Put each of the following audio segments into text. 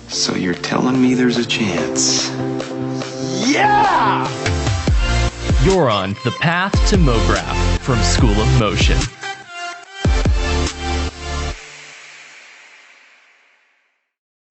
So you're telling me there's a chance? Yeah! You're on the path to MoGraph from School of Motion.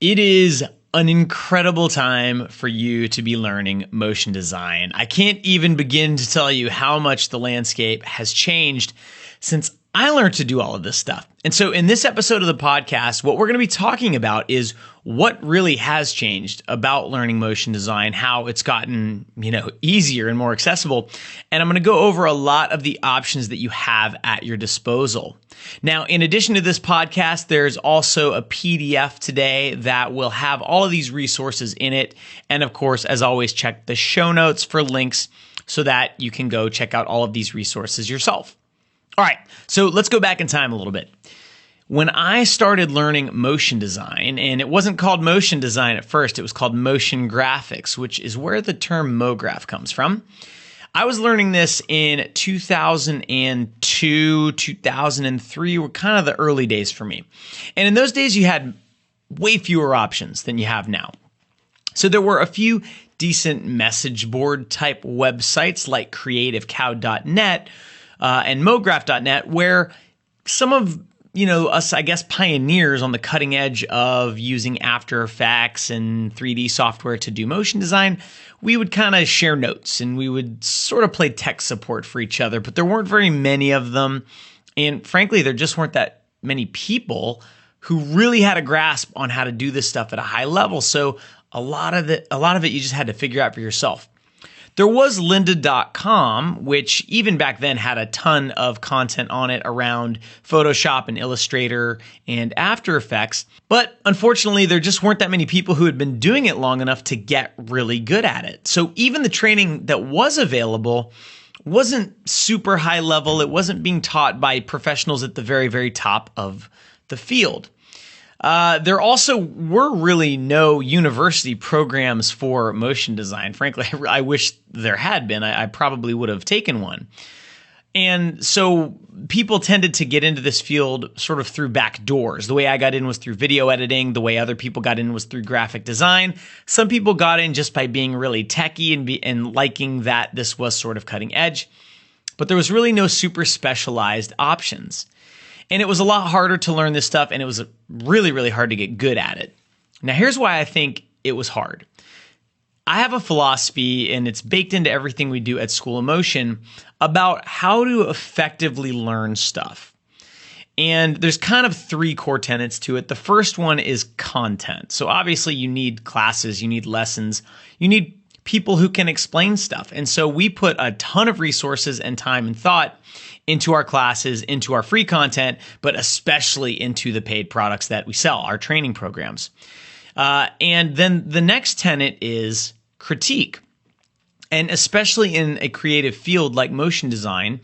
It is an incredible time for you to be learning motion design. I can't even begin to tell you how much the landscape has changed since I learned to do all of this stuff. And so in this episode of the podcast, what we're going to be talking about is what really has changed about learning motion design, how it's gotten, easier and more accessible. And I'm going to go over a lot of the options that you have at your disposal. Now, in addition to this podcast, there's also a PDF today that will have all of these resources in it. And of course, as always, check the show notes for links so that you can go check out all of these resources yourself. All right, so let's go back in time a little bit. When I started learning motion design, and it wasn't called motion design at first, it was called motion graphics, which is where the term MoGraph comes from. I was learning this in 2002, 2003 were kind of the early days for me. And in those days, you had way fewer options than you have now. So there were a few decent message board type websites like creativecow.net and MoGraph.net, where some of us, I guess, pioneers on the cutting edge of using After Effects and 3D software to do motion design, we would kind of share notes and we would sort of play tech support for each other, but there weren't very many of them. And frankly, there just weren't that many people who really had a grasp on how to do this stuff at a high level. So a lot of it you just had to figure out for yourself. There was lynda.com, which even back then had a ton of content on it around Photoshop and Illustrator and After Effects. But unfortunately, there just weren't that many people who had been doing it long enough to get really good at it. So even the training that was available wasn't super high level. It wasn't being taught by professionals at the very, very top of the field. There also were really no university programs for motion design. Frankly, I wish there had been. I probably would have taken one. And so people tended to get into this field sort of through back doors. The way I got in was through video editing. The way other people got in was through graphic design. Some people got in just by being really techie and liking that this was sort of cutting edge. But there was really no super specialized options. And it was a lot harder to learn this stuff, and it was really, really hard to get good at it. Now, here's why I think it was hard. I have a philosophy, and it's baked into everything we do at School of Motion, about how to effectively learn stuff. And there's kind of three core tenets to it. The first one is content. So obviously you need classes, you need lessons, you need people who can explain stuff. And so we put a ton of resources and time and thought into our classes, into our free content, but especially into the paid products that we sell, our training programs. And then the next tenet is critique. And especially in a creative field like motion design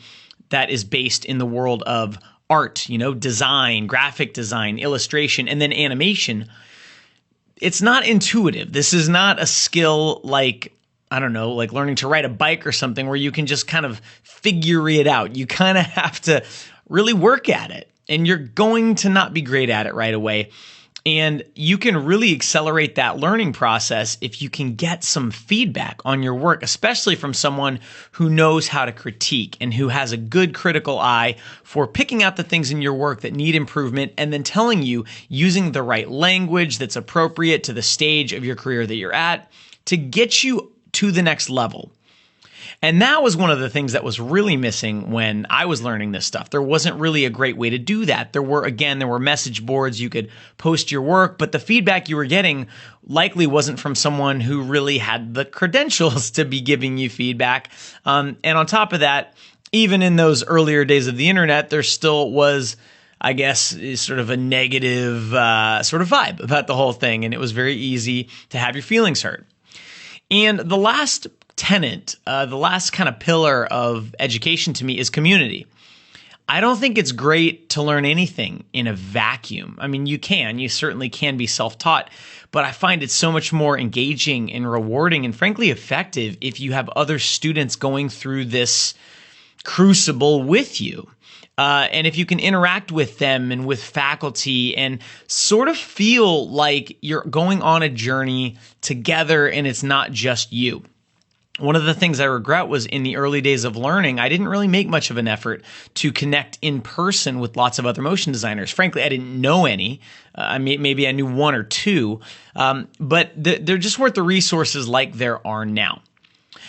that is based in the world of art, design, graphic design, illustration, and then animation, it's not intuitive. This is not a skill like learning to ride a bike or something where you can just kind of figure it out. You kind of have to really work at it, and you're going to not be great at it right away. And you can really accelerate that learning process if you can get some feedback on your work, especially from someone who knows how to critique and who has a good critical eye for picking out the things in your work that need improvement and then telling you using the right language that's appropriate to the stage of your career that you're at to get you to the next level. And that was one of the things that was really missing when I was learning this stuff. There wasn't really a great way to do that. There were message boards. You could post your work, but the feedback you were getting likely wasn't from someone who really had the credentials to be giving you feedback. And on top of that, even in those earlier days of the internet, there still was, I guess, sort of a negative sort of vibe about the whole thing. And it was very easy to have your feelings hurt. And the last tenet, the last kind of pillar of education to me is community. I don't think it's great to learn anything in a vacuum. I mean, you certainly can be self-taught, but I find it so much more engaging and rewarding and frankly effective if you have other students going through this crucible with you. And if you can interact with them and with faculty and sort of feel like you're going on a journey together and it's not just you. One of the things I regret was in the early days of learning, I didn't really make much of an effort to connect in person with lots of other motion designers. Frankly, I didn't know any. Maybe I knew one or two, but there just weren't the resources like there are now.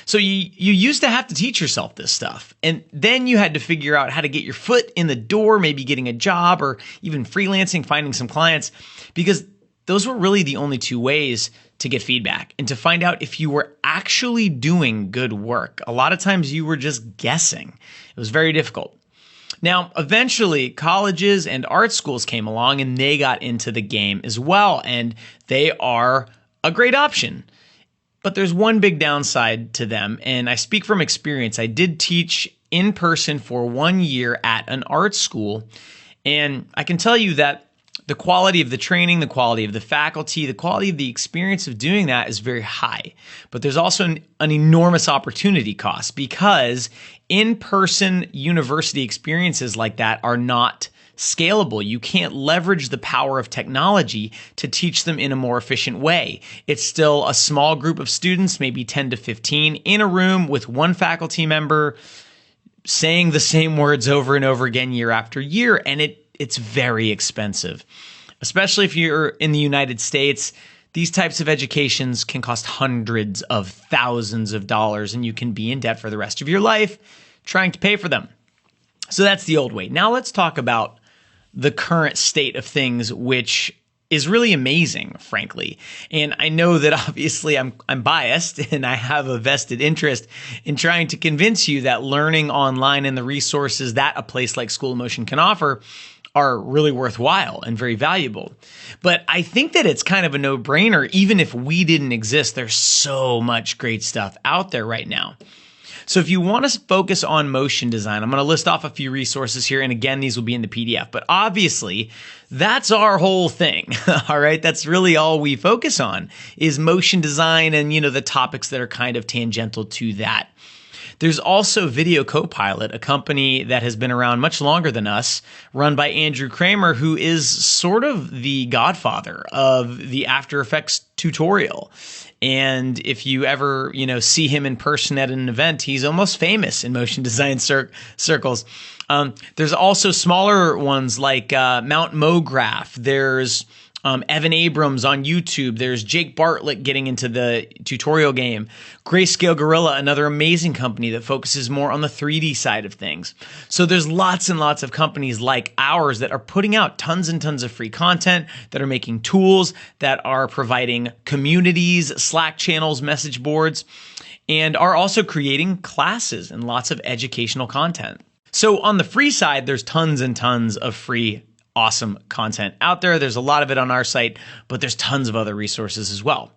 So you used to have to teach yourself this stuff, and then you had to figure out how to get your foot in the door, maybe getting a job or even freelancing, finding some clients, because those were really the only two ways to get feedback and to find out if you were actually doing good work. A lot of times you were just guessing. It was very difficult. Now, eventually, colleges and art schools came along and they got into the game as well, and they are a great option. But there's one big downside to them, and I speak from experience. I did teach in person for 1 year at an art school, and I can tell you that the quality of the training, the quality of the faculty, the quality of the experience of doing that is very high. But there's also an enormous opportunity cost, because in-person university experiences like that are not scalable. You can't leverage the power of technology to teach them in a more efficient way. It's still a small group of students, maybe 10 to 15, in a room with one faculty member saying the same words over and over again year after year, and it's very expensive. Especially if you're in the United States, these types of educations can cost hundreds of thousands of dollars, and you can be in debt for the rest of your life trying to pay for them. So that's the old way. Now let's talk about the current state of things, which is really amazing, frankly. And I know that obviously I'm biased, and I have a vested interest in trying to convince you that learning online and the resources that a place like School of Motion can offer are really worthwhile and very valuable. But I think that it's kind of a no-brainer. Even if we didn't exist, there's so much great stuff out there right now. So if you want to focus on motion design, I'm going to list off a few resources here. And again, these will be in the PDF. But obviously, that's our whole thing. All right. That's really all we focus on is motion design and, the topics that are kind of tangential to that. There's also Video Copilot, a company that has been around much longer than us, run by Andrew Kramer, who is sort of the godfather of the After Effects tutorial. And if you ever, see him in person at an event, he's almost famous in motion design circles. There's also smaller ones like Mount MoGraph. There's Evan Abrams on YouTube. There's Jake Bartlett getting into the tutorial game. Grayscale Gorilla, another amazing company that focuses more on the 3D side of things. So there's lots and lots of companies like ours that are putting out tons and tons of free content, that are making tools, that are providing communities, Slack channels, message boards, and are also creating classes and lots of educational content. So on the free side, there's tons and tons of free awesome content out there. There's a lot of it on our site, but there's tons of other resources as well.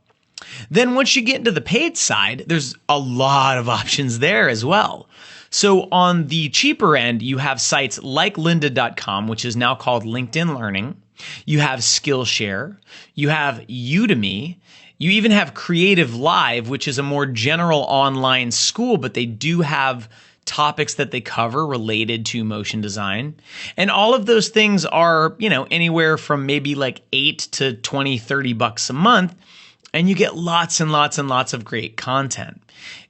Then once you get into the paid side, there's a lot of options there as well. So on the cheaper end, you have sites like lynda.com, which is now called LinkedIn Learning. You have Skillshare. You have Udemy. You even have Creative Live, which is a more general online school, but they do have topics that they cover related to motion design. And all of those things are, anywhere from maybe like $8 to $20, $30 a month. And you get lots and lots and lots of great content.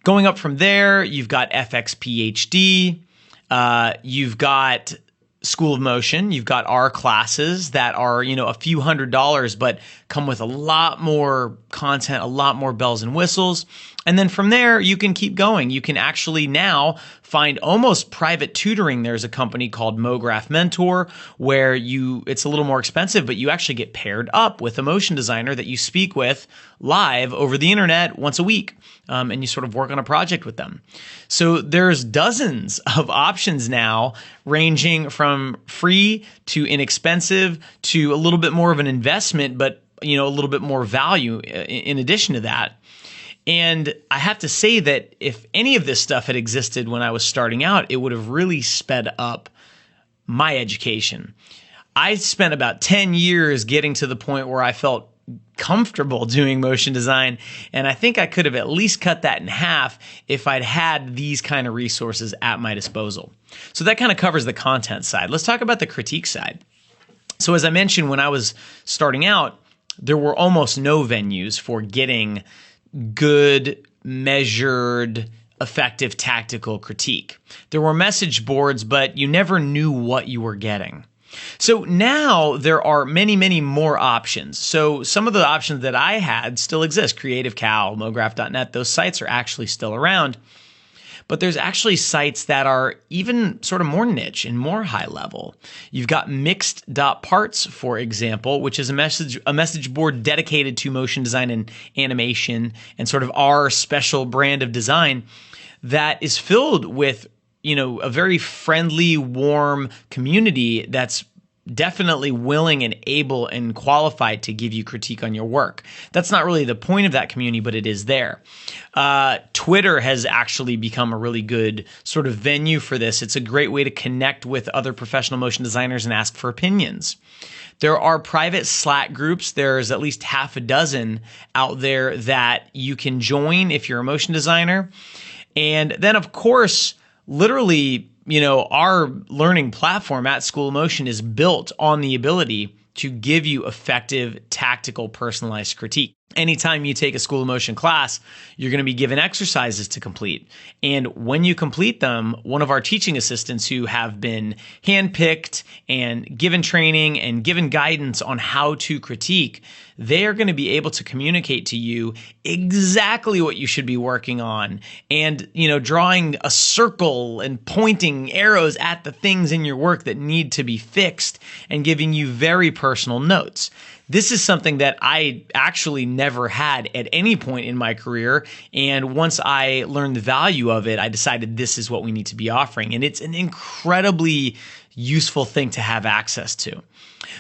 Going up from there, you've got FX PhD, you've got School of Motion, you've got our classes that are, a few $100s, but come with a lot more content, a lot more bells and whistles. And then from there, you can keep going. You can actually now find almost private tutoring. There's a company called MoGraph Mentor where it's a little more expensive, but you actually get paired up with a motion designer that you speak with live over the internet once a week. And you sort of work on a project with them. So there's dozens of options now, ranging from free to inexpensive to a little bit more of an investment, but a little bit more value in addition to that. And I have to say that if any of this stuff had existed when I was starting out, it would have really sped up my education. I spent about 10 years getting to the point where I felt comfortable doing motion design. And I think I could have at least cut that in half if I'd had these kind of resources at my disposal. So that kind of covers the content side. Let's talk about the critique side. So as I mentioned, when I was starting out, there were almost no venues for getting good, measured, effective tactical critique. There were message boards, but you never knew what you were getting. So now there are many, many more options. So some of the options that I had still exist. Creative Cow, MoGraph.net, those sites are actually still around. But there's actually sites that are even sort of more niche and more high level. You've got mixed.parts, for example, which is a message board dedicated to motion design and animation and sort of our special brand of design that is filled with, a very friendly, warm community that's definitely willing and able and qualified to give you critique on your work. That's not really the point of that community, but it is there. Twitter has actually become a really good sort of venue for this. It's a great way to connect with other professional motion designers and ask for opinions. There are private Slack groups. There's at least half a dozen out there that you can join if you're a motion designer. And then, of course, literally, our learning platform at School of Motion is built on the ability to give you effective, tactical, personalized critique. Anytime you take a School of Motion class, you're going to be given exercises to complete. And when you complete them, one of our teaching assistants who have been handpicked and given training and given guidance on how to critique, they are going to be able to communicate to you exactly what you should be working on and, drawing a circle and pointing arrows at the things in your work that need to be fixed and giving you very personal notes. This is something that I actually never had at any point in my career. And once I learned the value of it, I decided this is what we need to be offering. And it's an incredibly useful thing to have access to.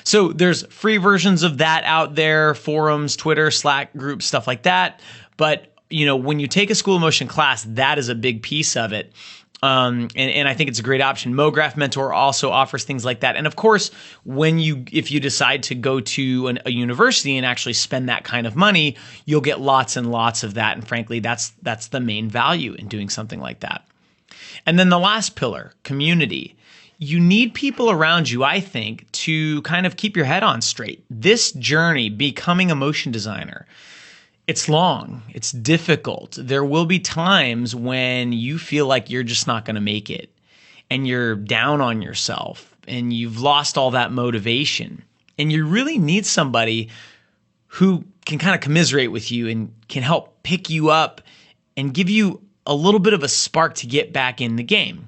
So there's free versions of that out there, forums, Twitter, Slack groups, stuff like that. But, when you take a School of Motion class, that is a big piece of it. And I think it's a great option. MoGraph Mentor also offers things like that. And of course, if you decide to go to a university and actually spend that kind of money, you'll get lots and lots of that. And frankly, that's the main value in doing something like that. And then the last pillar, community. You need people around you, I think, to kind of keep your head on straight. This journey, becoming a motion designer, it's long, it's difficult. There will be times when you feel like you're just not going to make it and you're down on yourself and you've lost all that motivation. And you really need somebody who can kind of commiserate with you and can help pick you up and give you a little bit of a spark to get back in the game.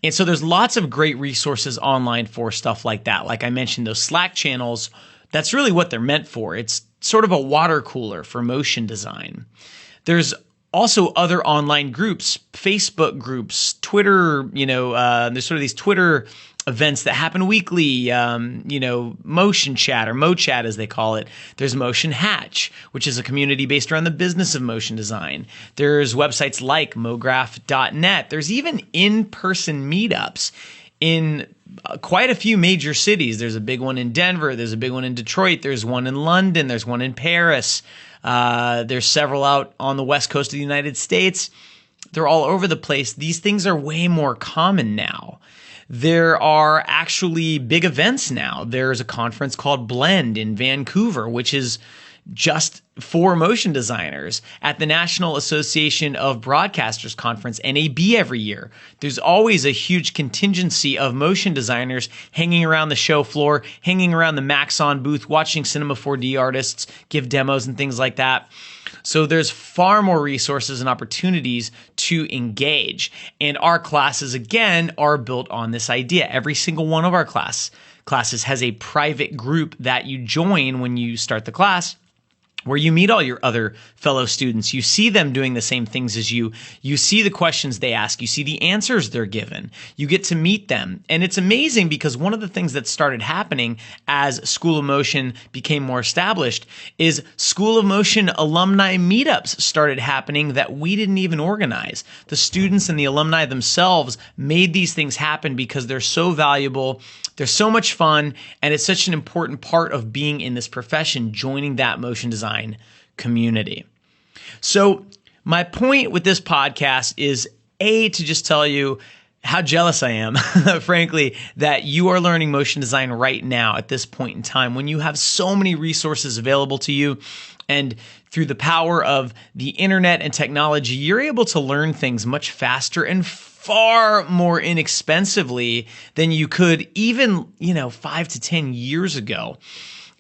And so there's lots of great resources online for stuff like that. Like I mentioned, those Slack channels, that's really what they're meant for. It's sort of a water cooler for motion design. There's also other online groups, Facebook groups, Twitter, there's sort of these Twitter events that happen weekly, Motion Chat or MoChat as they call it. There's Motion Hatch, which is a community based around the business of motion design. There's websites like MoGraph.net. There's even in-person meetups in quite a few major cities. There's a big one in Denver. There's a big one in Detroit. There's one in London. There's one in Paris. There's several out on the West Coast of the United States. They're all over the place. These things are way more common now. There are actually big events now. There's a conference called Blend in Vancouver, which is just for motion designers at the National Association of Broadcasters Conference, NAB, every year. There's always a huge contingency of motion designers hanging around the show floor, hanging around the Maxon booth, watching Cinema 4D artists give demos and things like that. So there's far more resources and opportunities to engage. And our classes, again, are built on this idea. Every single one of our classes has a private group that you join when you start the class, where you meet all your other fellow students. You see them doing the same things as you. You see the questions they ask. You see the answers they're given. You get to meet them. And it's amazing because one of the things that started happening as School of Motion became more established is School of Motion alumni meetups started happening that we didn't even organize. The students and the alumni themselves made these things happen because they're so valuable. They're so much fun. And it's such an important part of being in this profession, joining that motion design community. So my point with this podcast is to just tell you how jealous I am, frankly, that you are learning motion design right now at this point in time when you have so many resources available to you. And through the power of the internet and technology, you're able to learn things much faster and far more inexpensively than you could even, 5 to 10 years ago.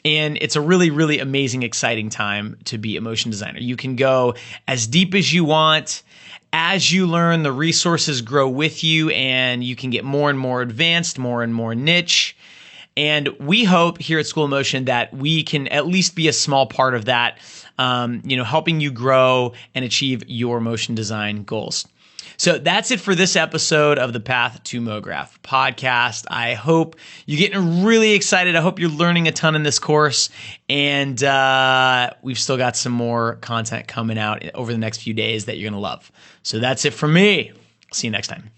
And it's a really, really amazing, exciting time to be a motion designer. You can go as deep as you want. As you learn, the resources grow with you, and you can get more and more advanced, more and more niche. And we hope here at School of Motion that we can at least be a small part of that, helping you grow and achieve your motion design goals. So that's it for this episode of the Path to MoGraph podcast. I hope you're getting really excited. I hope you're learning a ton in this course. And we've still got some more content coming out over the next few days that you're going to love. So that's it for me. See you next time.